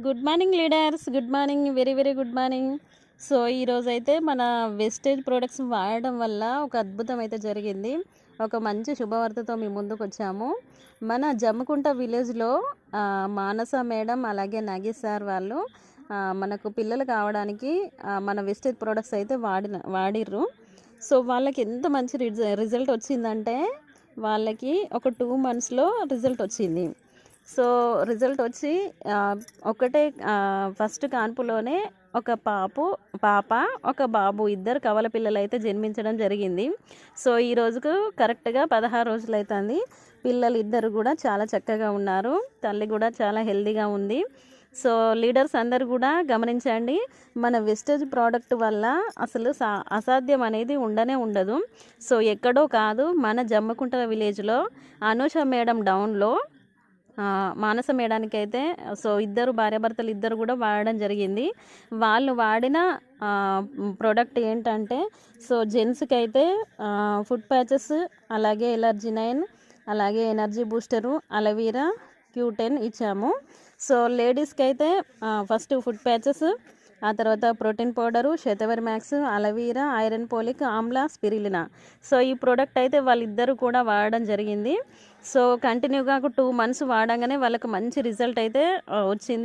Good morning leaders. Good morning. Very very good morning. So ఈరోజైతే మన wastage products వాడడం వల్ల ఒక అద్భుతం అయితే జరిగింది. ఒక మంచి శుభవార్తతో మీ ముందుకు వచ్చాము. మన జమ్ముకుంట విలేజ్లో మానస మేడం అలాగే నగేష్ సార్ వాళ్ళు మనకు పిల్లలు కావడానికి మన వెస్టేజ్ ప్రోడక్ట్స్ అయితే వాడిర్రు. సో వాళ్ళకి ఎంత మంచి రిజల్ట్ వచ్చిందంటే వాళ్ళకి ఒక 2 monthsలో రిజల్ట్ వచ్చింది. సో రిజల్ట్ వచ్చి ఒకటే ఫస్ట్ కాన్పులోనే ఒక పాప ఒక బాబు ఇద్దరు కవల పిల్లలు అయితే జన్మించడం జరిగింది. సో ఈ రోజుకు కరెక్ట్గా 16 రోజులు అవుతుంది. పిల్లలు ఇద్దరు కూడా చాలా చక్కగా ఉన్నారు. తల్లి కూడా చాలా హెల్తీగా ఉంది. సో లీడర్స్ అందరు కూడా గమనించండి, మన వెస్టేజ్ ప్రోడక్ట్ వల్ల అసలు అసాధ్యం అనేది ఉండదు. సో ఎక్కడో కాదు, మన జమ్మకుంట విలేజ్లో అనూష మేడం డౌన్లో మానస మేడానికి అయితే సో ఇద్దరు భార్యాభర్తలు ఇద్దరు కూడా వాడడం జరిగింది. వాళ్ళు వాడిన ప్రోడక్ట్ ఏంటంటే సో జెంట్స్కి అయితే ఫుడ్ ప్యాచెస్, అలాగే ఎలర్జీ 9, అలాగే ఎనర్జీ బూస్టరు, అలవీరా, Q10 ఇచ్చాము. సో లేడీస్కి అయితే ఫస్ట్ ఫుడ్ ప్యాచెస్, ఆ తర్వాత protein powder, Shatavari max, aloe vera, iron folic, amla, spirulina. So ఈ ప్రోడక్ట్ అయితే వాళ్ళిద్దరూ కూడా వాడడం జరిగింది. సో కంటిన్యూగా ఒక 2 months వాడంగానే వాళ్ళకి మంచి రిజల్ట్ అయితే వచ్చింది.